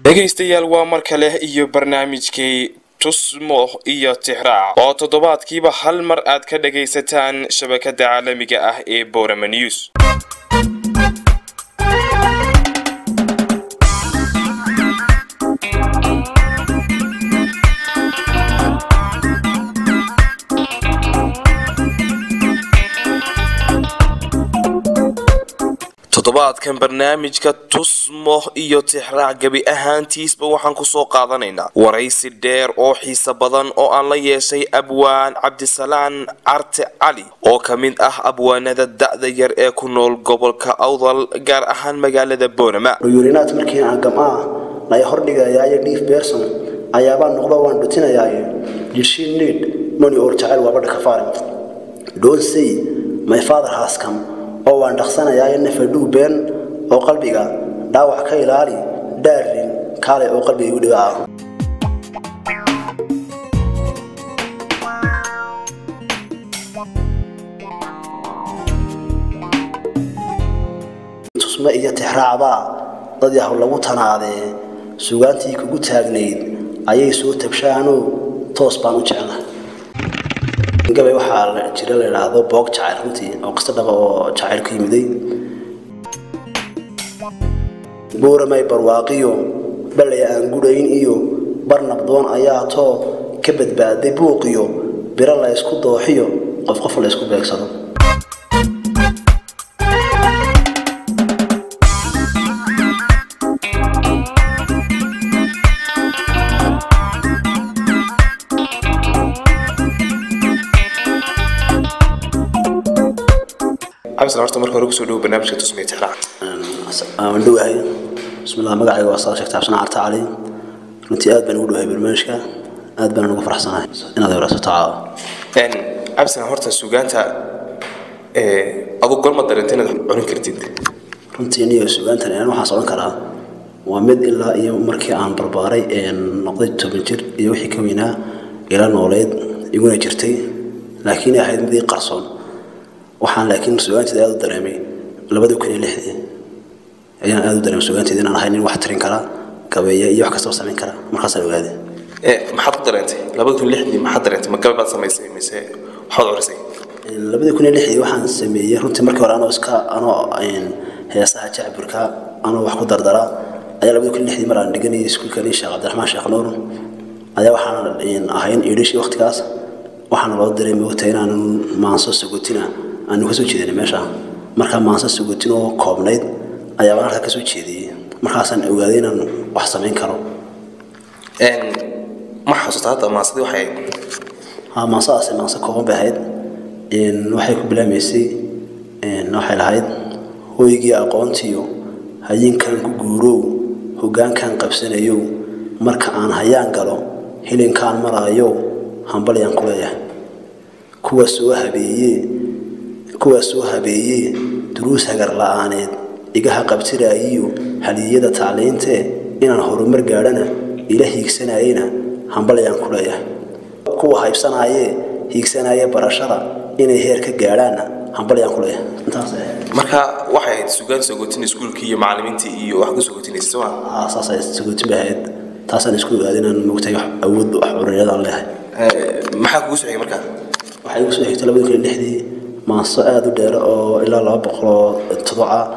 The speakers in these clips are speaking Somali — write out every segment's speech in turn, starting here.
dhegaystayaal waa mar kale iyo barnaamijkii tusmo iyo tixraac oo toddobaadkiiba hal mar aad ka dhagaysataan shabakada caalamiga ah ee Boorama News. toddobaadkan barnaamijka tusmo iyo tixraac gabi ahaantiisba waxaan ku soo qaadanaynaa waraysi dheer oo xiiso badan oo aan la yeeshay abwaan Cabdisalaan Carte Cali oo kamid ah abwaanada da'da yar ee ku nool gobolka Awdal gaar ahaan magaalada Boorama. Yurinaad markii aan gamaa la hordhigayaa dhiif beersan ayaaba noqdo waan dhutinayaa jishin need money or jacayl waa badh ka faarin. Don't say my father has come oo waan dhaqsanayaa in faduu been oo qalbiga dhaawac ka ilaali daarin kale oo qalbiga u dhigaa tusma iyo tixraacba dad yahay lagu tanaadee suugaantii kugu taagneed ayay soo tabshaano toos baan u jeclaa gabay waxaa la jira la yiraahdo boog jacayl runtii oo qasta dhaba oo jacayl ku yimiday Boorama barwaaqiyo balay aan gudayn iyo barnabdoon ayaa too ka badbaaday buuqiyo bira la isku dooxiyo qof la isku beegsado عبس العرض مركز ركسو دو برنامج تسمية تحرع. دوهاي بسم الله مقعي وصار شكت عشان عرض علي. أنتي آد بنقوله برنامج كا آد بنقول فرح سنة إن هذا رأس تعاو. يعني عبس العرض السوقان تا أبو قرمة درنتين عن كرتيد. أنتي نيو السوقان تا يعني وحصلنا كلا ومد إلا يوم مركي عن برباري إن نقضيت بنجر يوحي كوينا إلى نولد يقول جرتي لكن أحد مذي قرصون. waxaan laakiin suugaantii aad u dareemay 2006 ayaan aad u dareemay suugaantii inaan ahayn wax tarin kara gabeeyo iyo wax kasta oo sameyn kara markaas la ogaade maxaad dareentay 2006 maxaad dareentay ma gabe baad sameysay mise waxaad orisay 2006 waxaan sameeyay runtii markii hore anoo heesaha jacburka anoo wax ku dardara ayaa 2006 mar aan dhiganay iskuulka Sheekh Cabdiraxmaan Sheekh Nuur ayaa waxaan ahayn idhishi waqtigaas waxaan loo dareemay waqti inaan maanso sugutina aan ku soo jeedinay meesha marka maanso sugutin oo koobnayd ayaa markaa ka soo jeediyay markaasaan ogaaday inaan wax sameyn karo ma xasuustaa maasadii waxay maanso kooban bahayd waxay ku bilaameysay waxay lahayd hooygii aqoontiyo hayinkan ku guurow hoggaankan qabsanayo marka aan hayaan galo hilinkaan marayo hambalyan kuleeyahay kuwa soo habeeyay duruus hagar la'aaneed igaha qabtiraayiyo haliyada tacliinte inaan horumar gaadhana ila hiigsanayna hambalyan kuleeyahay kuwa haybsanaaye hiigsanaaye barashada inay heer ka gaadhaana hambalyan kuleeyahay intaas marka waxay suugaan soogotin iskuulkii iyo macallimiintii iyo wax ku soogotinaysa soo saasay soogotin bahayd taasaan isku aadinaan moogtay awood wax ururiyada leeyahay maxaa kugu soo xigay markaa waxay ugu soo xigtay 2006 maaso aad u dheer oo ilaa 207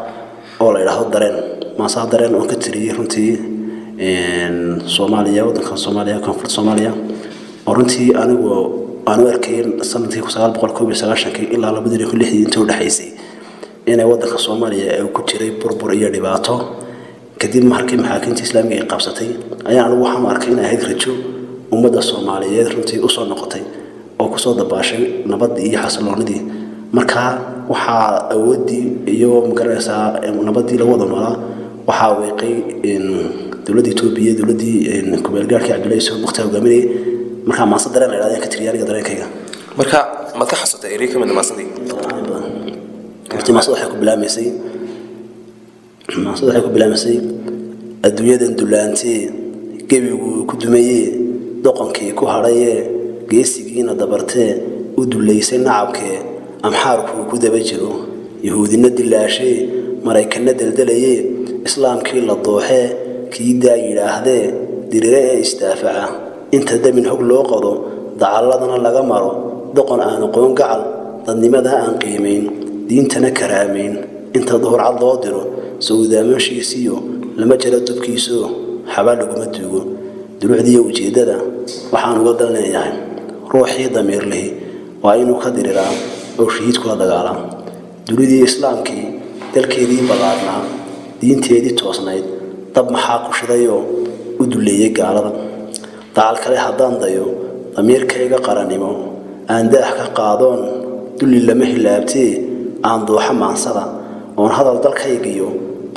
oo la yiraahdo dareen maaso dareen oo ka tiriyay runtii Soomaaliya wadanka Soomaaliya koonfurta Soomaaliya oo runtii anigu aan arkay sanadkii 1990 ilaa 2006 inta u dhaxaysay inay wadanka Soomaaliya ay ku jiray burbur iyo dhibaato kadib markii maxaakiimta Islaamiga ay qabsatay ayaan anigu waxaan arkay in ay rajo ummadda Soomaaliyeed runtii u soo noqotay oo ku soo dabaashay nabad iyo xasiloonidii marka waxa awoodii iyo magaranaysa nabadii la wada noolaa waxa weeqay in dowladda Itoobiya dowladii kumeelgaarkii Cabdullaahi Yuusuf waqti hogaaminayay markaa maasad dareen la yiraahdo ka tiriyay dareenkayga marka ma ka xasatay eray kamid maasadii maasad waxay ku bilaamaysay adduunyadan dulaantay gabigu ku dumayay doqonkii ku haraye geesigiina dabartee u duleysay nacabkee amxaarku ku daba jiro yahuudina dilaashay maraykanna daldalayay islaamkii la dooxee kiidaa yidhaahdee dirire ee istaafaca inta damin hog loo qodo dacalladana laga maro doqon aan aqoon gacal dadnimada aan qiimayn diintana karaamayn inta duhurcad loo diro sawdaamashiisiyo lama jiro dubkiisoo xabaa laguma duugo dulucdiiyo ujeeddada waxaan uga dalnayahay ruuxii damiir lihi waa inuu ka diriraa oo shahiid kula dagaalaa dulidii islaamkii dalkeedii ballaarnaa diinteedii toosnayd dab maxaa ku shidayoo u duleeyay gaalada dacal kale haddaan dayo damiirkayga qarannimo aan daah ka qaadoon dulli lama hilaabtee aan dooxa maansada oon hadal dalkaygiyo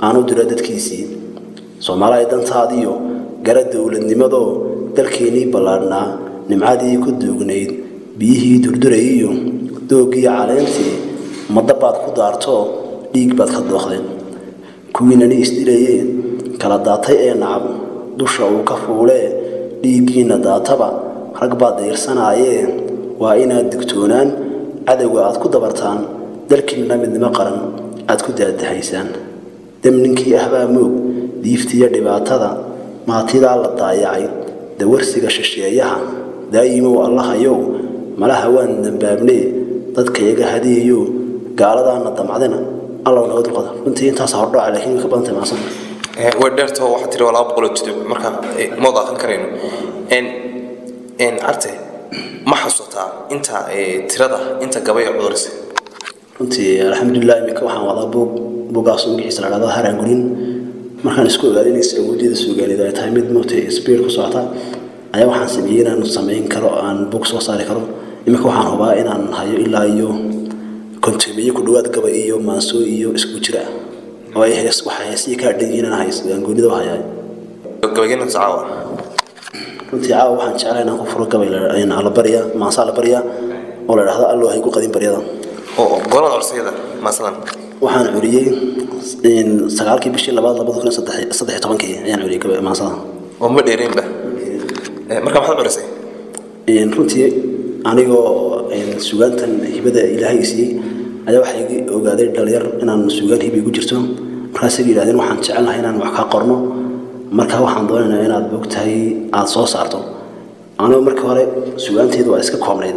aanu diro dadkiisii Soomaaliya dantaadiyo gara dawladnimadoo dalkeenii ballaarnaa nimcadii ku duugnayd biyihii durdurayiyo doogii caleentii madabaad ku daarto dhiig baad ka dooqdeen kuwiinani isdilayeen kala daatay ee nacab dusha uu ka fuulee dhiiggiina daataba rag baad deersanaayee waa inaad digtoonaan cadowga aad ku dabartaan dalkiina midnimo qaran aad ku daadahaysaan damninkii ahbaa moog diiftiya dhibaatada maatidaa la daayacay dawarsiga shisheeyaha daayimow allahayow malaha waan dambaabnee dadka iyaga hadiyayo gaaladaana damcadina allow naga dulqada runtii intaas hordhaca laakiin ka badantay maasan ودرته واحد ترى ولا بقول تدب مركا موضع كريم إن عرته ما حصلتها أنت ترى أنت قبيع عذرس أنت الحمد لله إنك وحنا وضع بوقاسم جيس على هذا هرانقولين مركا نسكو قاعدين يسوي جد سوق قال إذا تهمد موت سبير كسرعة أيوة وحنا سبينا نسمعين كرو عن بوكس وصار كرو إنك وحنا هو إن عن هاي إلا يو كنت بيجي كدوات قبيع يو ماسو يو إسكوتشرا وهي هيس وحيسي كاردين أنا هيس نقولي ده هاي قبيعنا تعاون كنت عاو وحن شعرنا كفر قبيل أين على بريا ما صار بريا ولا هذا الله هيكون قديم بريا ده قرن أرسيدا مثلا وحن عرية إن سقالك بشيء لبعض كنا صدح طبعاً يعني عرية قبل ما صار وما ديرين به مركب حد عرسي إن كنت أنا جو إن سجنت هبدا إلهي سي هذا واحد وقادر دلير إن السجان هي بيجو جرتهم مركز الإلهي وحن شعلنا هنا وحكا قرنه مركز وحن ضلنا هنا بوقت هاي عصاص عرضه أنا مركز هذا سجان تيدو أسكت كاملين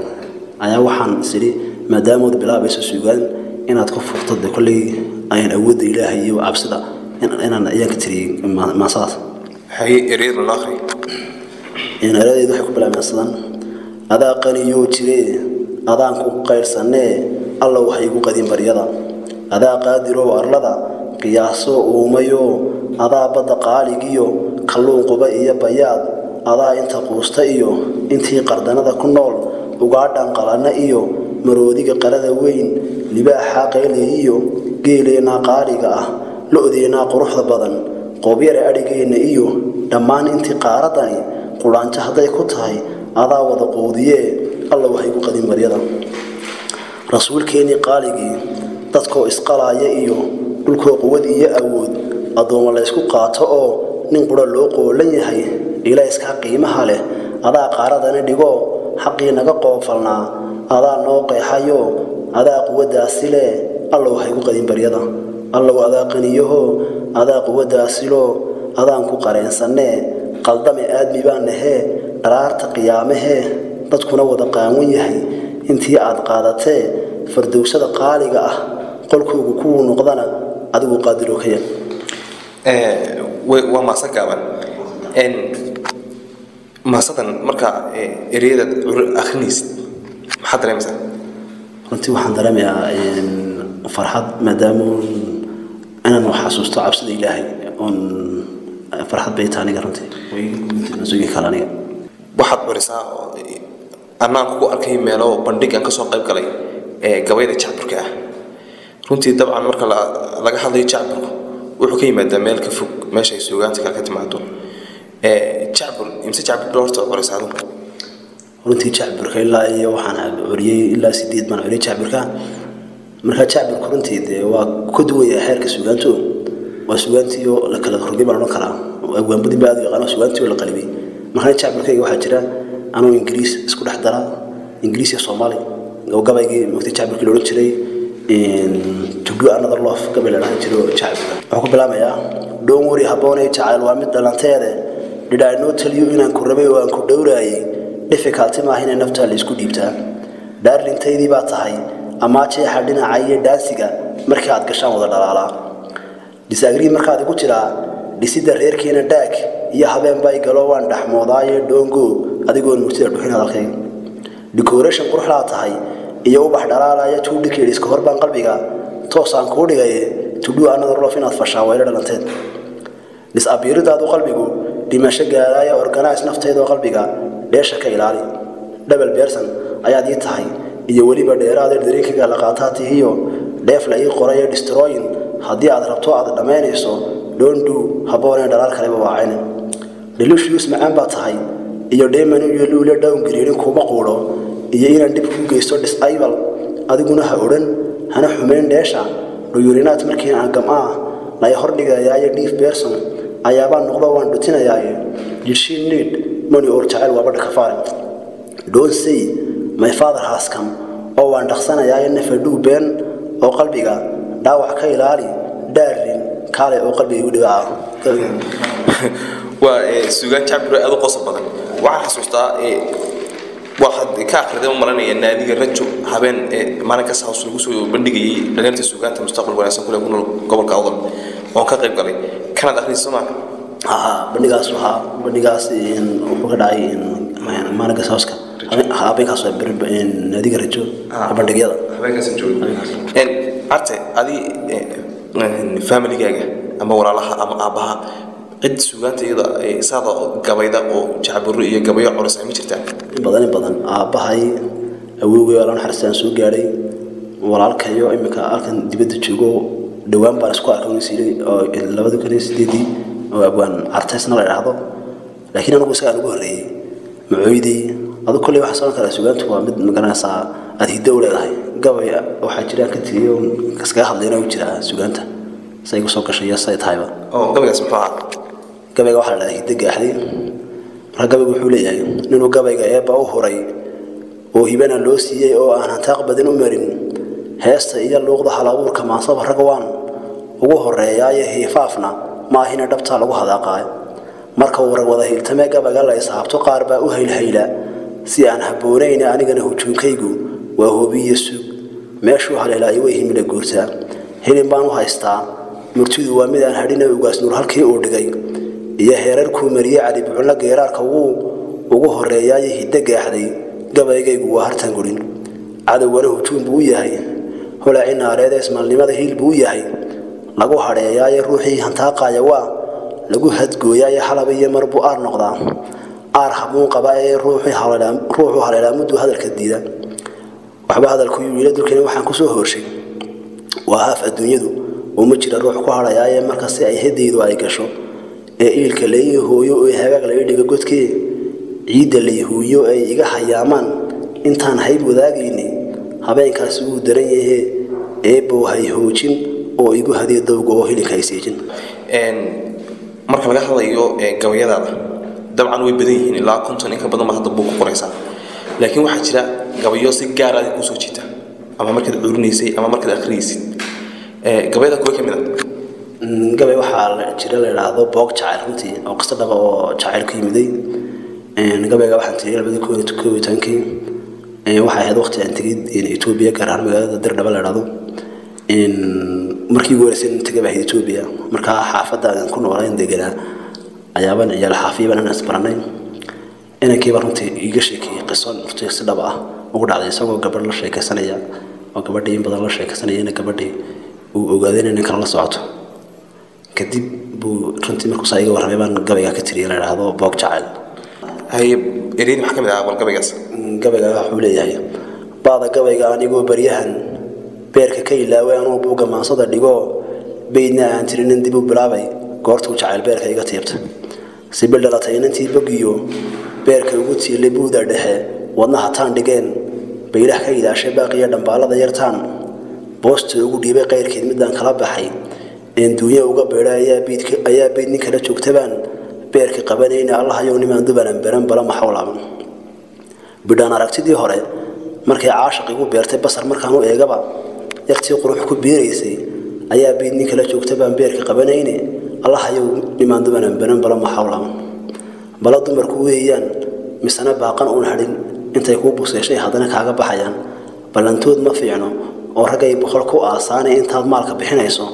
أنا وحن سري ما دامود بلا بس السجان إن أتكفر ضد كل أين أود إلهي وعبسده إن أنا يكتري ما صار هي يريد من الآخر إن أراد يضحك بلا مثلا هذا قني يوتري هذا أنكو قير سنة الله وحيكو قديم بريضا هذا قادر وأرلدا قياسو وميو هذا بدا قاليقيو كلون قبائي بياد هذا انت قوستايو انتي قردنا كنول وقعدان قلانا ايو مروديك قرد وين لباحا قيليو قيلينا قاريقا لؤذينا قروح بدن قوبير أريقين ايو دمان انتي قارداني قلان جهدي كتاي هذا وضا قوديه الله وحيكو قديم بريضا رسول كيني قاليقي dadko isqalaaya iyo dhulko quwad iyo awood adoon la isku qaato oo nin qura loo qoolan yahay ilaa iska qiimaha leh adaa qaaradana dhigo xaqii naga qoofalnaa adaa noo qeexayo adaa quwadaasi leh alla waxay ku qadin baryada alla adaa qaniyaho adaa quwadaasi loo adaan ku qareensanee qaldame aadmi baan nahe qaraarta qiyaamahe dadkuna wada qaawan yahay intii aad qaadatee fardowsada qaaliga ah qolkoogu ku noqdana adigu qaadiro ka yar waa maasa gaaban maasadan marka ereyada akhriis maxaa dareemaysaa runtii waxaan dareemayaa farxad maadaama inaan wax xasuusto cabsida ilaahay oon farxad bay tahay aniga runtii way sugi kala aniga waxaad barisaa annaan ku arkay meelo bandhig aan ka soo qayb galay gabayda jacburka ah runtii dabcan marka laga hadlayo jacburku wuxuu ka yimaadaa meel ka fog meesha ay suugaanta kale ka timaado jacbur imse jacbur doorto qoraysado runtii jacburka ilaa iyo waxaan curiyay ilaa 8 baan curiyay jacburka marka jacburka runtii waa ku duwaya xeerka suugaantu waa suugaantii oo la kala rogay baan kala waan budi baad yaqaan suugaantii oo la qalbay marka jacburka waxa jira anoo ingiriis isku dhex dara ingiriis iyo Soomaali oo gabayga waqti jacburka loo jiray to do another love gabay la jiro jacburka waxa ku bilaabaya don't worry haboonay jacayl waa mid dhalanteeda did I not tell you inaan ku rabay oo aan ku dhowraayay difficulty ma ahina nafta la isku dhiibtaa daarlintaydii baa tahay ama jeexa dhinacay daasiga markii aad gashaan wada dhalaalaa disagree markaad ugu jiraa dhisida reerkeena dhaag iyo habeen bay galo waan dhaxmoodaaye doongo adigoo murtida dhuxina dalkay decoration qurxla tahay iyo ubax dhalaalaya tuu dhikeelis ka horbaan qalbiga toosaan ku dhigay to do another love inaad fashaa wayla dhalanteed disabiiradaadu qalbigu dhimasho gaaraya organize nafteeda qalbiga deesha ka ilaali double person ayaad ii tahay iyo waliba dheeraad dareenkiga la qaataatihiyo dheef la ii qorayo destroying hadii aad rabto aad dhameynayso don't do haboonay dhalaal kale waacin delicious macaan baa tahay iyo deemanu iyo luula down green kuma quuro iyo inaan dib ku geysto disable adiguna ha oran hana xumeyn deesha dhuyurinaad markii aan gamaa la hordhigayaa deep person ayaaba noqdo waan dhutinayaa you should need money or child wabada kafarin don't say my father has come oo waan dhaqsanayaa in fadhu been oo qalbiga dhaawac ka ilaali daarin kale oo qalbiga u dhigaa waa suugaan jacbur aad u qosob badan waxa xasuustaa waxaad ka akhriday maranaya naadiga rajo habeen maalinka saas lagu soo bandhigay dhalinyarta suugaanta mustaqbal wanaagsan kule ku nool gobolka Awdal oo ka qayb galay kanad akhriso bandhigaas wuxuu ka dhacay maalinka saaska habeenkaas waa naadiga rajo bandhigyada habeenkaas joogay arte adi family-gaaga ama walaalaha ama aabaha cid suugaanta iyada saada gabayda oo jacbur iyo gabayo culus ay jirtaa badan aabahay awowgay aan xarsan soo gaaray walaalkayo imika halkan dibadda joogo dhawaan baan isku arkay oo 2008 oo abaan artistna la yiraahdo laakiin anigu isaga ugu horeeyay macooyidii adu kulli wax soo kala suugaantu waa mid magaranaysa aad hido leedahay gabay waxa jira ka tiyo kaska hadlayna u jira suugaanta say ku soo gashay say tahayba oo gabaygaas maxaa gabayga waxa la hido gaaxday ragabigu wuxuu leeyahay inuu gabayga eeba u horay oo hibana loo siiyay oo aan taaq badan u marin heesta iyo luuqda halabuurka maasaba ragwaan ugu horeeyay hiifaafna ma ahina dhabta lagu hadaaqay marka uu wada hiltame gabayga la isaabto qaar baa u hayla si aan haboonayn anigana hujuunkaygu waa hubiyo suug meeshuu haleelay way himila guurta helin baan u haystaa murtidu waa mid aan hadhina ugaas nuur halkii uu dhigay iyo heerarku mariye cali bucla geeraarka ugu horeeyay hidda gaaxday gabaygaygu waa hartan gurin cadawna hujuum buu yahay holaacina areeda ismaalnimada hiil buu yahay lagu hareeyay ruuxii hantaaqaya waa lagu hadgooyay xalab iyo marbu aar noqda aar habuun qaba ee ruuxu haleela muddo hadalka diida waxba hadalku wiila dulkeen waxaan ku soo hooshay waa haaf adduunyadu oo ma jira ruux ku harayay marka si ay hedeedu ay gasho ee ilka leeyahay hooyo oo hagaag la dhiga godkii ciida leeyahay ay iga hayaamaan intaan hayb wadaagayni habeenkaas uu daran yahay ee buu hay hoojin oo igu hadiyo dawga oo hilinka ayseejin marka laga hadlayo gabayadaada dabcan way badan yihiin ilaa 50 in ka badan ma hadda buu ku qoraysaa laakiin waxa jira gabayo si gaar ah ku soo jiita ama markaad urinaysay ama markaad akhriisay gabayada kuwa kamid gabay waxa la jira la yiraahdo boog jacayl runtii oo qasta dhaba oo jacayl ku yimiday gabayga waxaan tiriyay 2012 waxa ahayd waqti aan tagay Itoobiya gaar ahaan magaalada Dirdhaba la yiraahdo markii gooraysan tagay baa Itoobiya marka xaafadda aan ku noolayn deganaa ayaaban ciyaal xaafiiban aan isbaranay inankii runtii iga sheekay qiso runtii si dhab ah ugu dhacday isagoo gabadh la sheekaysanaya oo gabadhii badan la sheekaysanayna gabadhii uu ogaaday in kala la socoto kadib buu runtii markuu saayiga warramay baan gabayga ka tiriyay la yiraahdo boog jacayl hay erin waxa kamid ah wal gabaygaas gabayga wuxuu leeyahay baada gabayga anigoo baryahan beerka ka ilaaway anoo buuga maansada dhigo beedna aan tirinin dib u bilaabay goortuu jacayl beerka iga tiibta sibil dhalatay inantii bogiyo beerka ugu tiilay buuda dhexe wadnaha taan dhigeen baylaha ka ilaashay baaqiya dhambaalada yartaan boosta ugu dhiibay qayrkeed midaan kala baxay in duunya uga beeray ayaa beed nin kala joogtabaan beerka qabanayna Allah ayow nimaan dubanan baran bala maxawlaaban bidaan aragtidii hore markay caashiqigu beertay basar markaan u eegaba yaqtii qurux ku beeraysay ayaa beed nin kala joogtabaan beerka qabanayna Allah ayow nimaan dubanan baran bala maxawlaaban bala dumarku weeyaan misana baaqan uun hadin intay ku buseeshay hadana kaaga baxayaan balantood ma fiicno oo ragay boqol ku aasaanay intaad maalka bixinayso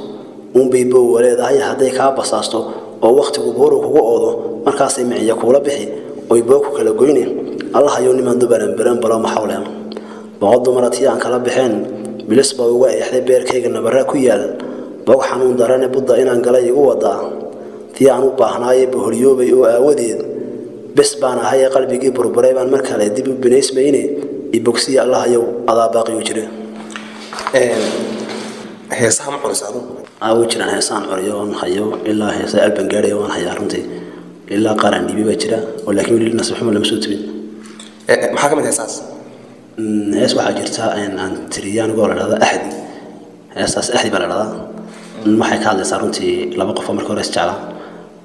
bay boo waleedahay haday ka basaasto oo waqtigu booro kugu oodo markaas ay miciya kula bixi oo boo ku kala goyneen Allah ayow nimaan dubanan baran bala maxawlaan boqod dumarati aan kala bixin bilis baa uga eexday beerkayga nabara ku yaal bog xanuun darane budda inaan galay igu wada tii aan u baahnaayay bohoriyoobay oo aawadeed bes baan ahay qalbigii burburay baan mar kale dib u binaysmayne ibogsi Allah ayow adaa baaqiyo jire heesaha ma cunsaado jiraan heesaan curiyoon hayo ilaa heesa alban gaadhay waan hayaa runtii ilaa qaran dhibi baa jira oo laakiin weli nasbaxmo lama soo tibin maxaa ka mid heesaas hees waxaa jirta aan tiriyaan uga ladhada ahdi heesaas ahdi baa ladhada waxay ka hadlaysaa runtii laba qof markii hore isjeclaa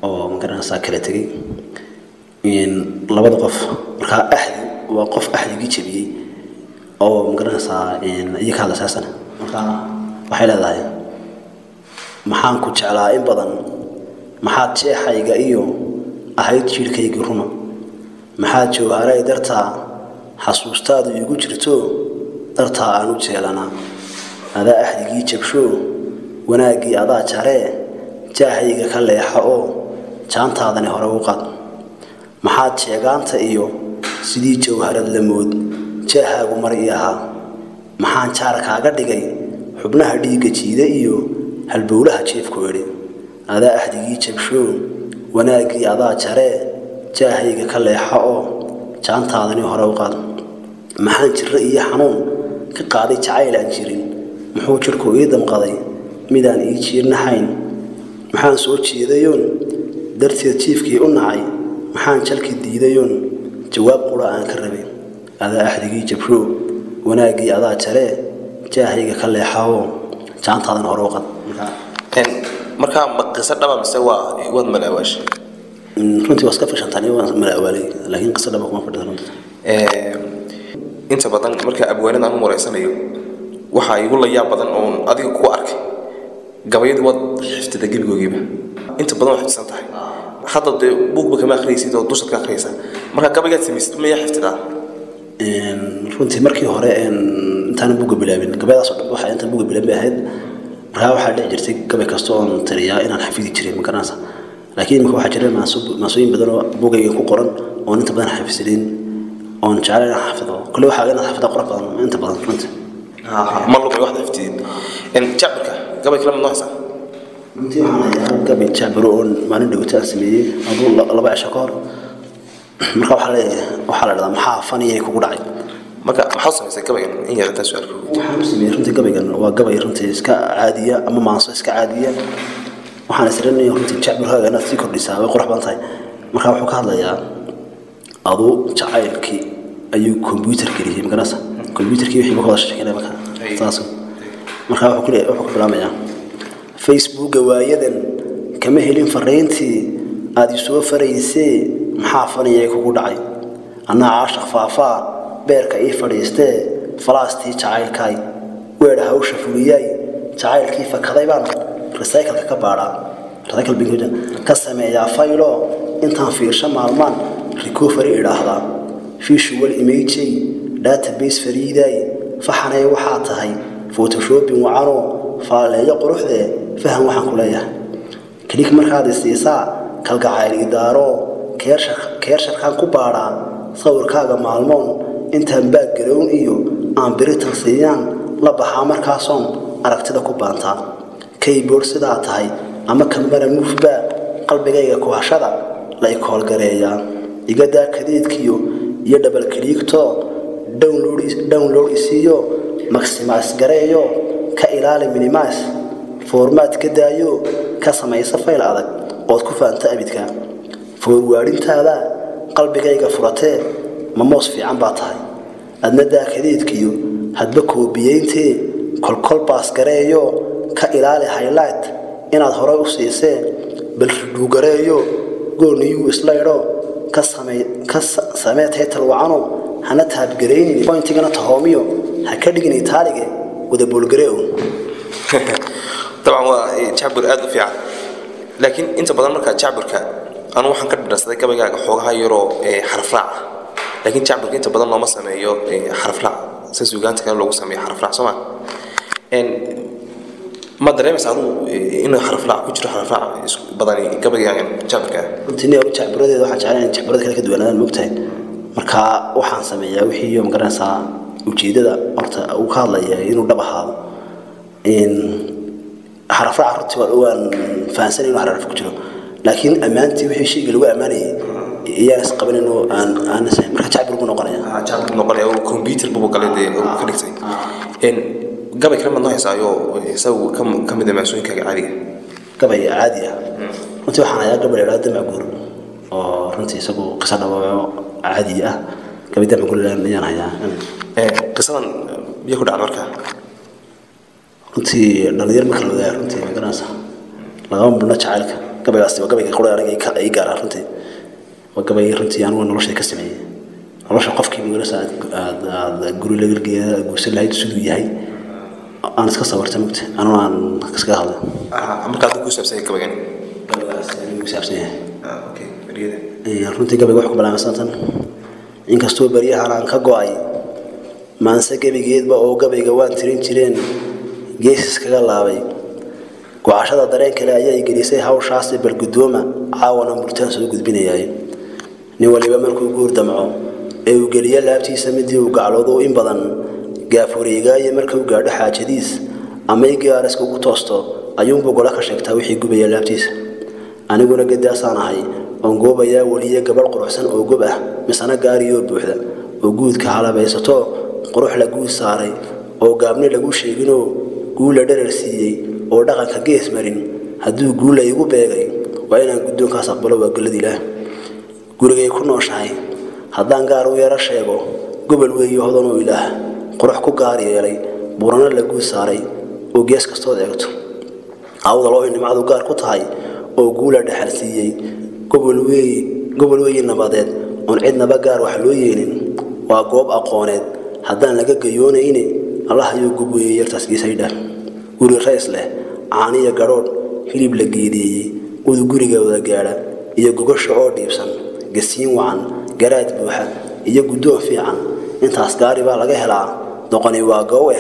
oo magaranaysaa kala tegay labada qof markaa ahdi waa qof ahdigii jabiyey oo magaranaysaa iyo ka hadlaysaasana markaa waxay leedahay maxaan ku jeclaa in badan maxaad jeexayga iyo ahayd jirkayga ruma maxaad jooharay dartaa xasuustaadu igu jirto dartaa aan u jeelanaa adaa ahdigii jabsho wanaagii adaa jaree jaahayga ka leexa oo jaantaadani hore u qad maxaad sheegaanta iyo sidii jawharad lamood jaahaagu mar ii ahaa maxaan jaar kaaga dhigay xubnaha dhiiga jiida iyo halbowlaha jiifku yiri adaa ahdigii jabsho wanaagii adaa jaree jaahayga ka leexa oo jaantaadani hore u qad maxaan jirro iyo xanuun ka qaaday jacayl aan jirin muxuu jirku ii damqaday midaan ii jiirnahayn maxaan soo jeedayoon darteed jiifkii u nacay maxaan jalkii diidayoon jawaab qura aan ka rabin adaa ahdigii jabsho wanaagii adaa jaree jaahayga ka leexa oo jaantaadani hore u qad marka ma qisa dhaba mise waa wad malaawash runtii waska fashantaani waa malaawalay laakiin qisa dhaba kuma fadhido inta badan marka abwaanada aan wareysanayo waxa igu la yaab badan oo adiga ku arkay gabayadu wad xiftada gilgoogiba inta badan wax xifsan tahay hadda buugba kama akhriisid oo dusha ka akhriisa marka gabayga sameeysid ma xiftada runtii markii hore intaan buugga bilaabin gabayadaas oo dhan waxa inta buugga bilaabay ahayd marka waxa dhici jirtay gabay kasto oo tiriyaa inaan xafidi jiray ma garanaysa laakiin marka waxa jiray maasuuyin badan oo buugayga ku qoran oo inta badan xafisideen oo jacayl xafido kullu waxa inaan xafido qora badan inta badan runtii ma loo wax xafidin jabka gabay kala nooxsa runtii waxaan ayaa gabay jabro oo maalin dhawta sameeyay aduu laba cisho ka hor marka waxa la dhahdaa maxaa faniyay kugu dhacay marka maxaa sameysay gabaygan in yar taas su'aal waxaan sameeyay runtii gabaygan waa gabay runtii iska caadiya ama maanso iska caadiya waxaan isreynay runtii jabruhaaga inaad si kordhisaa way qurux badan tahay marka wuxuu ka hadlayaa aduu jacaylkii ayuu computer geliyay magarasa computerkii wixii ka wada shaqeynay marka taas marka wuxuu ku bilaamayaa Facebook waayadan kama helin fariintii aad isoo faraysay maxaa faniyay kugu dhacay ana caashaq faafaa beerka ii fadhiistee falaastii jacaylkay weer hawsha fuliyay jacaylkii fakaday baan recycle ka baara recycle bingodan ka sameeyaa faylo intaan fiirsho maalmaan recovery iraahdaa visual image database fariiday faxanay waxa tahay photoshopping wacano faaleeyo quruxde faham waxaan ku leeyahay click markaad siisaa kalgacayl idaaro keersharkan ku baara sawirkaaga maalmoon intaan background iyo aan biritan siiyaan la baxaa markaasoon aragtida ku baanta keyboard sidaa tahay ama camera move ba qalbigayga ku hashada la ikool gareeya iga daa kadeedkiyo iyo double click to download isiyo maximize gareeyo ka ilaali minimize format ka daayo ka samaysa file adag oo ku faanta abidka foorwaarintaada qalbigayga furatee ma moos fiican baa tahay adna daakadeedkiyo hadba koobiyeyntii kolkol baas gareeyo ka ilaali highlight inaad hore u siisee bal dhuugareeyo gooniyu islayro ka samee title wacano hana taabgareynin pointigana tahoomiyo ha ka dhigin itaalige wada boolgareeyo طبعا هو جابر aad u fiican laakiin inta badan marka jaaburka anu waxaan ka dhirsaday gabayga xoogaha yaro xaraf raac laakiin jaaburka inta badan looma sameeyo xaraf raac si suugaanta kale loogu sameeyo xaraf raac Soomaa ما dareemaysaa inuu xaraf raac ku jiro xaraf raac isku badan gabayga jaaburka intii uu jaaburadeeda waxaan jeclahay jaaburada kale ka duwanaan mugtahay marka waxaan sameeyaa wixii ma garanaysaa ujeedada horta uu ka hadlaya inuu dhab ahaado حرف عرض وان فانسان انه حرف كجرو لكن امانتي وحي شيء لو اماني يا ناس قبل انه انا marka jacbir ku noqonaya jacbir noqonaya oo computer buu qalade oo ka dhigtay gabay kale ma nooxaysayo isagu kamid ah maasuulka caadiga gabay caadi ah inta waxaan ayaa gabay raad macquul oo runtii isagu qisada caadi ah gabay macquul leeyahay hayaa qisadan biyo ku dhacay marka runtii dhalinyar marka loo yahay runtii ma garanaysaa laga bulna jacaylka gabaygaasi waa gabayga qoro aniga ay gaar ah runtii waa gabay runtii anigu nolosha ka sameeyay nolosha qofkii magarasa aad guri la galgeeya guusan lahayd sidoo yahay aan iska sawartay mugta aan iska hadlo marka aad ku saabsan gabaygan gabaygaasi anigu saabsan okay bariyada runtii gabayga wax ku balaansatan inkastoo bariyahan aan ka go'ay maanse gabaygeedba oo gabayga waan tirin jireen geesis kaga laabay go'aashada dareen kale ayay gelisay hawshaas balgudooma caawana murtaan soo gudbinayay nin waliba markuu guur damco ee uu galiya laabtiisa midii uu gacloodo in badan gaafureegay markuu gaadho xaajadiis ama igaaras ugu toosto ayuu bogola ka sheegtaa wixii gubaya laabtiisa aniguna gadaasaan ahay oo goobaya waliye gabadh quruxsan oo gob ah misana gaariyo buuxda oo guudka halabaysato qurux la guud saaray oo gaabni lagu sheegino guula dhararsiiyay oo dhaqanka gees marin haduu guula igu beegay waa inaan guddoonkaas aqbalo waa galad ilaah gurigay ku nooshahay haddaan gaar u yara sheego gobol weeyo hodan oo ilaah qurux ku gaar yeelay burana lagu saaray oo gees kastoo eegto awda loo nimcadu gaar ku tahay oo guula dhaxalsiiyay gobol weeyo nabadeed oo cidnaba gaar wax loo yeelin waa goob aqooneed haddaan laga gayoonayne الله يجوب يرتاس جسيدا قولي رئيس له عانية قرود هليب لجيدي وذكوري جودا جارا يجوجش عود يبسن جسيم وعن جراد بوحة يجودوه في عن أنت عسكري بقى لجهلا دقني واجوه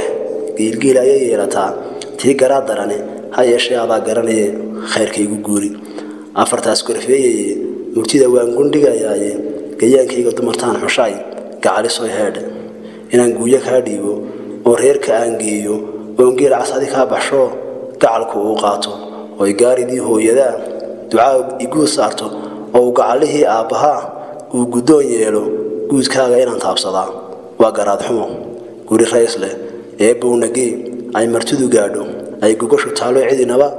جيل يرتا تي جراد دراني هاي أشياء هذا جراني خير كي يجوري أفرت عسكري فيه مرتدى وانقندي جاي جيان كي يقدم مرتان حشاي كعلي صوي هذا إن نقولك هاديو وريرك أنجيو ونقول عصادي كابحشو قعلكو وقاتو ويقاردي هو يدا دعاء يقول صارتو أو قعله أبها وقدون يلو قوز كاغا إنان تابصدا وقراد حمو قولي رئيس له إيبو نقي أي مرتدو قادو أي قوشو تالو عدي نبا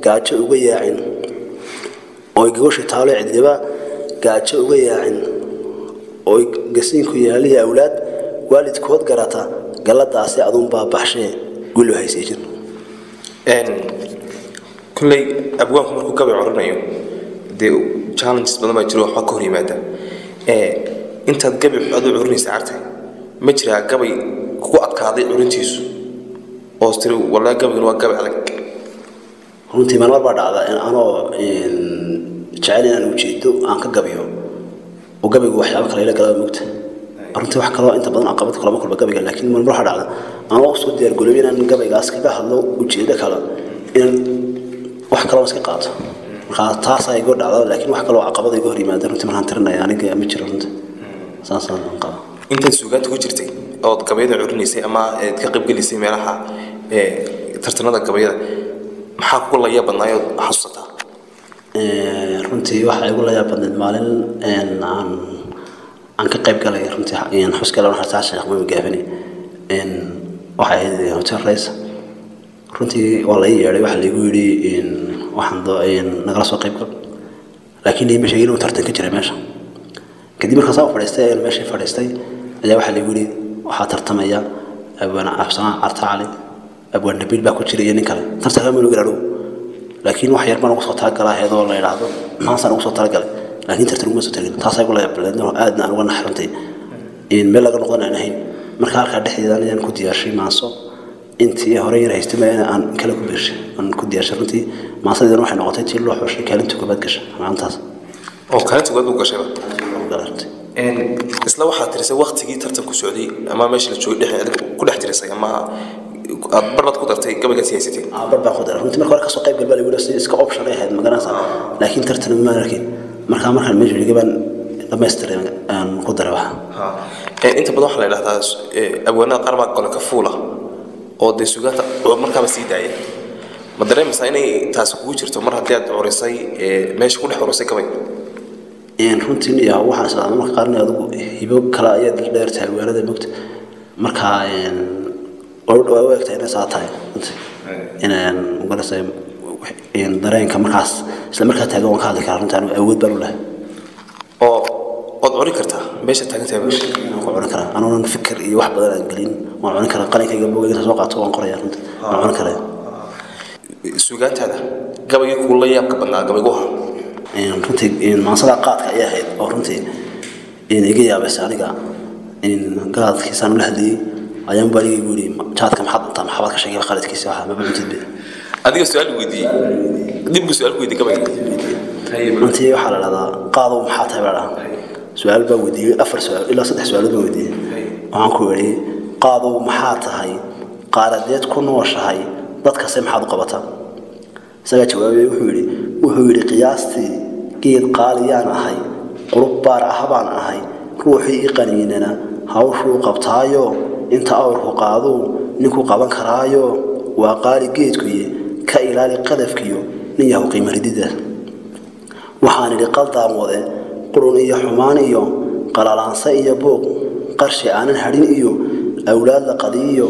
قادشو وقياعين أو قوشو تالو عدي نبا قادشو وقياعين أو قسينكو يالي أولاد والد كود قراتا قلداسي أظن بابحشي قولوا هاي سيجن كلي أبوانكم مركو كبي عرنايو دي challenges بدل ما يجروا حق كوري ماذا أنت تقبل هذا عرني ساعتين ما جرى قبل كو أكادي عرنتيسو أستري ولا قبل نوا قبل عليك هونتي من أربعة هذا أنا جعلنا نوجده أنك قبله وقبل وحياة كلا كلام مكت runtii wax kale inta badan aqabad kala kulba gabayga laakiin man ruuxa dhacda aan wax soo diyaar galowin aan gabaygaas kaga hadlo ujeedo kale in wax kale iska qaato marka taas ay go dhacdo laakiin wax kale oo aqabad ay go hor yimaadaan runtii man hantirinaya aniga ma jiro runtii saasaan qaba inta suugaanta ku jirtay oo gabayda curinaysay ama ka qayb galisay meelaha tartanada gabayda maxaa ku la yaab badnaayo xasuusta runtii waxa igu la yaab badnaa maalin aan ka qayb galay runtii xuska la waxa sheekh Maxamed Gaafani waxay hotel race runtii waa la yeeray waxa lagu yiri waxaan nagala soo qayb gal laakiin ay meesha inuu tartan ka jiray meesha kadib markaas aan fadhiistay ee meesha fadhiistay ayaa waxa la yiri waxa tartamaya abana afsana artaali abwan nabil ba ku jiray nin kale tartanka ma lagu gaaro laakiin wax yar baan ugu soo talagalay heedo la yiraahdo maasan ugu soo talagalay laakiin tartan uma soo talagalay taas ay ku leeyahay aadna aan uga naxrantay in meel laga noqonayn marka halka dhexdeeda ayaan ku diyaarshay maaso intii hore yar haystay aan kala ku beeshay aan ku diyaarshay runtii maasadeena waxay noqotay tii loo xushay kaalinta koobaad gashay maantaas oo kaalinta koobaad u gashay isla waxaa tirisay waqtigii tartanku socday ama meesha la joogay ku dhex tirisay ama barbad ku dartay gabayga siyaasatay barbad ku dartay runtii marka hore ka soo qayb galay wala iska option ay ahayd magaranaysa laakiin tartan ma arkin marka meesha gaban dhameystiray aan ku daray waxa inta badan waxa la yiraahdaa abwaanada qarba kale ka fuula oo de sugaata markaa sii daayay ma dareemaysaa inay taas kugu jirto mar haddii aad corisay meesha ku dhex corisay gabay runtii yaa waxa islaam marka qarni adigu hibo kala ay dheertahay weerada mugta marka oo waqti inay saatay inaan ugalasay dareenka markaas isla markaa taagan waan ka hadli karaa runtii anigu awood baan u leeyahay oo od curi kartaa meesha taagantahay meesha ku curi karaa anoo fikir iyo wax badan aan galin waan cuni karaa qalinkayga bogayga soo qaato waan qorayaa runtii waan cuni karaa sugaantada gabayga kuula yaabka badnaa gabayguha runtii maasada qaadka ayaa ahayd oo runtii iga yaabay aniga qaadkiisa aan la hadlay ayaan bari guri jaadka maxad maxaad ka sheegay qaladkiisa waxa ma bixin tidbi adiga su'aal weydiiyay dib su'aal weydiiyay gabayga runtii waxa la radaa qaado maxaa tahay baa su'aal baa weydiiyay afar su'aal ilaa saddex su'aal baa weydiiyay waxaan ku wari qaado maxaa tahay qaaradeed ku nooshahay dadka si maxaad u qabataa isaga jawaabay wuxuu yiri qiyaastii geed qaaliyaan ahay qurub baar ah baan ahay ruuxii iqaniinana hawshuu qabtaayo inta awrku qaado ninku qaban karaayo waa qaali geedkuye ka ilaali qadafkiyo nin yahu qiimaridida waxaan idhi qaldaamode qurun iyo xumaan iyo qalalaansa iyo buuq qarshi aanan hadhin iyo awlaad la qadiyo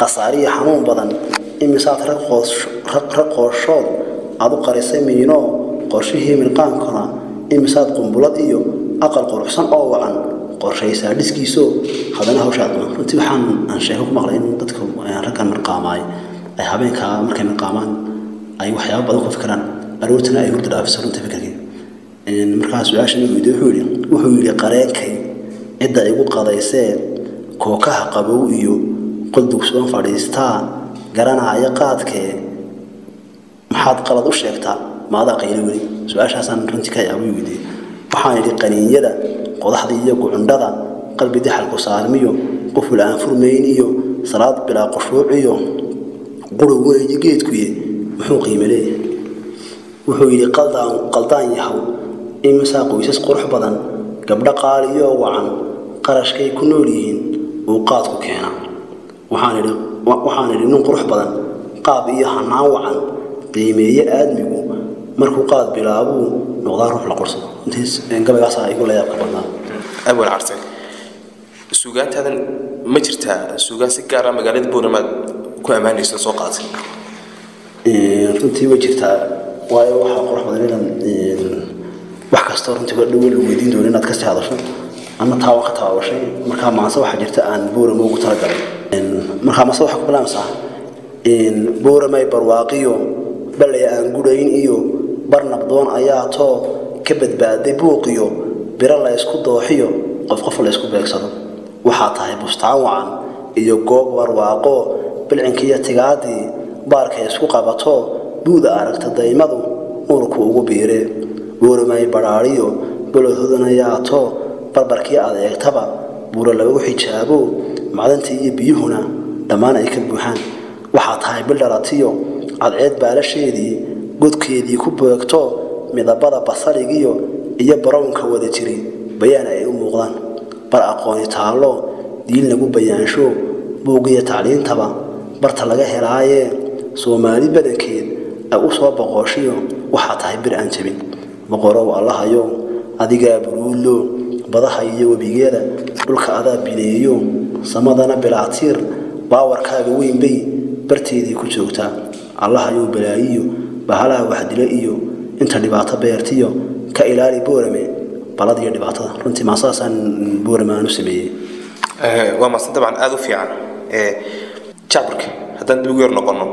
qasaariya xanuun badan imisaad raqooshood aad u qarisay miino qorshihii milqaankana imisaad qumbulad iyo aqal quruxsan oo wacan qorshaysaa dhiskiiso hadana hawshaad runtii waxaan aan sheego ku maqlay in dadka raggan milqaamaay ay habeenka markay milqaamaan ay waxyaabo badan ku fikiraan aroortina ay hurda dhaafisa runtii fikirkii markaas su'aashan wuxuu yidhi qareenkay cidda igu qadaysee kookaha qabow iyo qodugsoon fadhiistaa garanaya qaadkee maxaad qalad u sheegtaa maadaa qayli weli su'aashaasaan runtii ka yaabay weydiiyey waxaan idhi qaniinyada qodaxda iyo gucundhada qalbi daxalku saarmiyo quful aan furmayn iyo salaad bilaa qushuuc iyo qurub weeji geedkuye muxuu qiime leeyahay wuxuu yidhi qaldaan yahow imisaa qoysas qurux badan gabdho qaaliyo wacan qarashkay ku nool yihiin uu qaadku keena waxaan idhi nin qurux badan qaab iyo hanaan wacan qiimeeye aadmigu markuu qaad bilaabuu noqdaa ruux la qorsado intaas gabaygaas ay ku leeyahay qabnaa awal artay suugaantadan ma jirtaa suugaan si gaar ah magaalada Boorama ku amaanaysa soo qaatay runtii way jirtaa waayo waxa qurux badan in wax kasta runtii dhow la weydiin doono inaad ka saadasho ama taawa ka taawashay marka maanta waxa jirta aan Boorama ugu talagalay marka maanta waxa ku bilaabmaysaa in Boorama barwaaqiyo balay aan gudayn iyo barnabdoon ayaa too ka badbaaday buuqiyo bira la isku dooxiyo qof la isku beegsado waxa tahay bustaan wacan iyo goob warwaaqo bilcinkiya tigaadii baarka isku qabato buuda aragta daymadu urku ugu biire Boorama baraariyo balodanayaa too barbarkii adeegtaba buura lagu xijaabo macdantii iyo biyuhuna dhamaan ay ka buuxaan waxa tahay bildharatiyo cadceed baalasheedii godkeedii ku beegto midabada basaligiyo iyo baroonka wada jiri bayaan ay u muuqdaan bar aqoon taalo diin lagu bayaansho buugiya tacliintaba barta laga helaaye Soomaali badankeed ay u soo boqoshiyo waxa tahay bir aan jabin boqorow Allahayo adiga buruulo badaha iyo wabigeeda dhulka adaa bileeyo samadana bilaatiir baawarkaaga weyn bay barteedii ku joogtaa Allahayo balaayiyo bahalaha wax dila iyo inta dhibaato beertiyo كإلالي بورمي بلد يدي بعطها رنتي مع أساسا بورمي نسميه وما صدق عن هذا في عن شعبك هذا ندوير نقولنا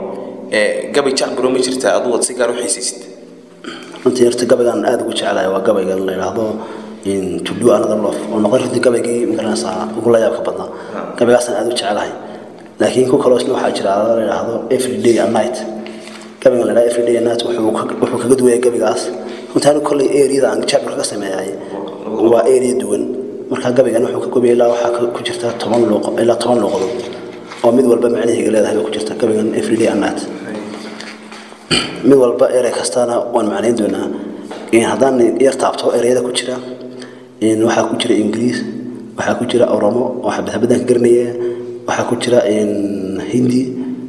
قبل شعب رومي شرتا أضوات سيجار وحسيست أنت يرتقى بقى أن أدوج على وقبل قال لي هذا إن تبدو أنا ضلف ونقدر في قبل جي مثلا ساعة وقول لا يبقى بدنا قبل أصلا أدوج على لكن كل خلاص نوع حاجة على هذا every day and night قبل لا every day and night وحوك قدوة قبل قاس كنت أنا كل area عن شعب القسم يعني هو area دون مركز قبل أنا حوك قبل لا وحك كجرت تمنلق إلا تمنلق ومد والبا معنيه قال هذا كجرت قبل every day and night mid walba erey kastaana waan macnayn doonaa in hadaan yartaabto ereyada ku jira in waxa ku jira Ingiriis waxa ku jira Oromo waxa badan ka garnaya waxa ku jira in Hindi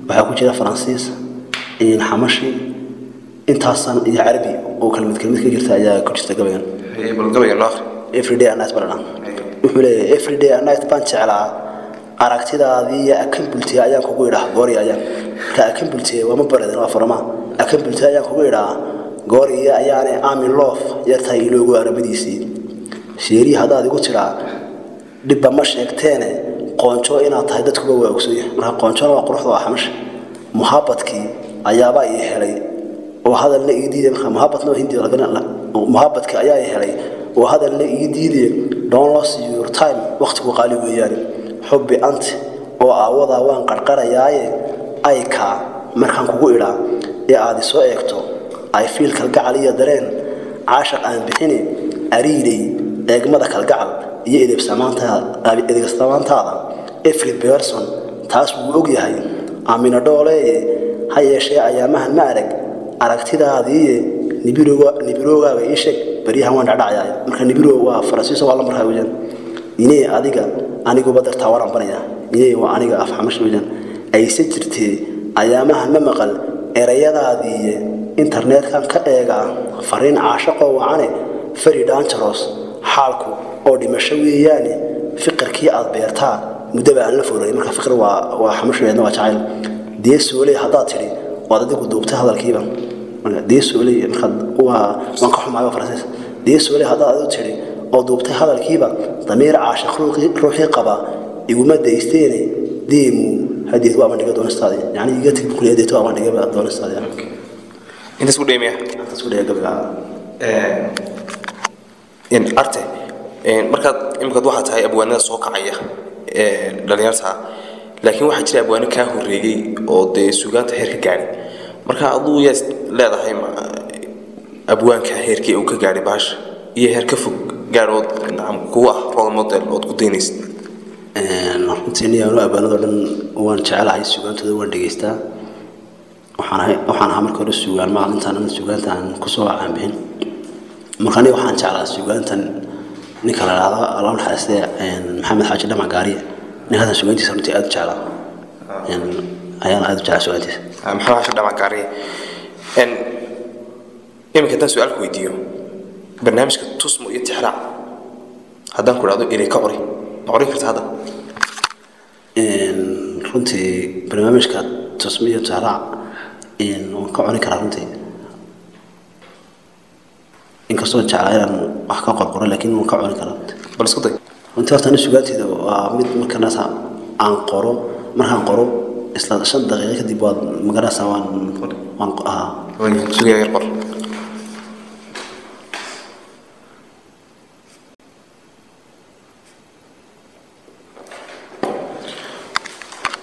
waxa ku jira Faransiis in Xamashi intaasan iyo Carabi oo kalmad ka jirta ayaa ku jirta gabaygan bal gabaygan akhri every day and night barana wuxuu leeyahay every day and night baan jeclaa aragtidaadii akan bultiya ayaan kugu yiraahdo goori ayaan ka akan bultiya waa ma baradeen waa farama akan bultiya ayaan kugu yiraahdo goori ayaan aamin loof yartay iloogu arabadiisii sheeri hadaad igu tiraa dibba ma sheegteene qoonjo inaad tahay dadku waa ogsoy marka qoonjona waa quruxda waa xamash muhabbadkii ayaaba ay helay oo hadalna ii diiday marka muhabbadna hindi laga muhabbadkii ayaa ay helay oo hadalna ii diiday don't lose your time waqtigu qaali weeyaan حبي أنت أو أوضع وان قرقرة ياي أي كا مركان كوجو إلى يا عادي سويكتو I feel كالجعلية درين عاشق أنا بحني أريدي أجمدك الجعل يقدر بسمانتها إذا استمانتها every person تاس بوجي هاي أمين دولة هاي شيء أيامها المعرك أركتي هذه نبيروها ويشك بريها وان عدايا مركان نبيروها فرنسيس والله مرها وجن إني أديك anigu badar tawaran banaya inay waa aniga afxamash weeyaan ay sijirtay ayaamaha ma maqal erayadaadii internet-kan ka eega fariin caashaqo waane fariidaan jaros xaalku oo dhimasho weeyaan fikirkii aad beertaa mudaba aan la furay marka fikir waa xamash weeyaan waa jacayl deesoolay hadaa tiri waa adigu duubtay hadalkiiba deesoolay marka waan ka xumaayo Faransiis deesoolay hadaa aad tiri oo duubtay hadalkiiba damiir caashaq ruuxi qaba iguma daysteene deemu hadii waa ma dhiga doonistaadi yani iga tag kuliyada waa ma dhiga doonistaadi inta isku dheemaya gabdha in arte markaad imka waxa tahay abwaanada soo kacaya dhalinyarta laakiin waxa jira abwaano ka horeeyay oo de suugaanta heerka gaari marka aduu yaas leedahay abwaanka heerkii uu ka gaari baash iyo heerka fog gaarod naam kuwa role model oo ku deynayst runtii anu abwaanada dhan waan jecelahay suugaantooda waan dhageystaa waxaan ahaa markii hore suugaan maalintan suugaantan ku soo caanbixin markaan waxaan jeclaa suugaantan ninka la yiraahdo Allah xaasee Maxamed Xaaji Dhamac Gaariye ninka suugaantiisa runtii aad jeclaa ayaan aad jeclaa suugaantiisa Maxamed Xaaji Dhamac Gaariye imika tan su'aal ku weydiiyo barnaamijka tusmo iyo tixraac haddaan ku raado inay ka qori ma qorin kartaa hadda runtii barnaamijka tusmo iyo tixraac waan ka qorin karaa runtii inkastoo jeclaan wax ka qorqoro laakiin waan ka qorin karaa bal isku day runtii horta suugaanteeda waa mid markaas aan qoro markaan qoro isla 5 daqiiqo kadib waad magarasa waan suugaayay qor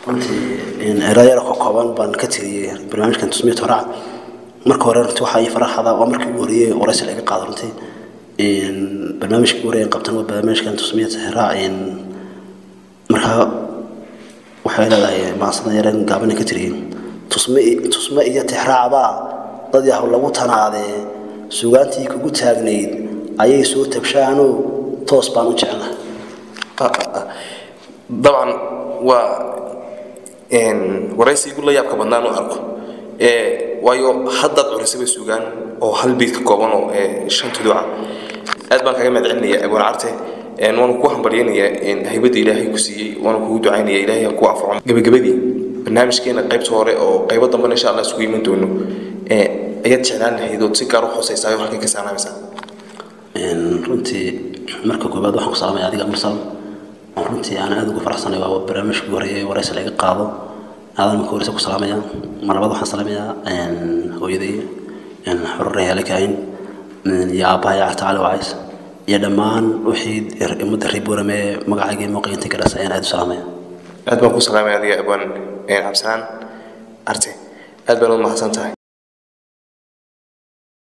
in erayada ka kooban baan ka tiriyay barnaamijkan tusmiyo tixraac marka hore runtii waxa ay faraxada waa markii ugu horreeyay waraysi laga qaado runtii barnaamijkii ugu horreeyay qabtan waa barnaamijkan tusmiyo tixraac marka waxay leedahay maasada yareen gaaban ka tiriyay tusmo iyo tixraac baa dad yahay lagu tanaade suugaantii kugu taagneyd ayay soo tabshaano toos baan u jeclaa dabcan waa waraysi igu la yaabka badnaan oo arko waayo haddaad curisaba suugaan oo hal beed ka kooban oo 5 tuduca aad baan kaga madcelinayaa abwaan carte waan ku hambalyeynaya haybada ilaahay ku siiyay waan ku ducaynaya ilaahay ku afco gabagabadii barnaamijkeena qaybta hore oo qaybo dambe insha Allah isku iman doono ayaad jeclaan lahayd oo si gaar ah xusaysaa halka ka saanaysa runtii marka koobaad waxaan ku salaamaya adiga mursal runtii aan aad ugu faraxsanahay waa barnaamijkii horeeyay waraysi laga qaado aadan marka horeysa ku salaamaya mar labaad waxaan salaamayaa hooyaday xurre halkayn يا أبا يا تعالى وعيس يا دمان وحيد مدرب ورمي مقعد موقعين تكرس أنا أدو سلامة أدبا كو سلامة يا أبوان عبسان أرتي أدبا لون ما حسنتها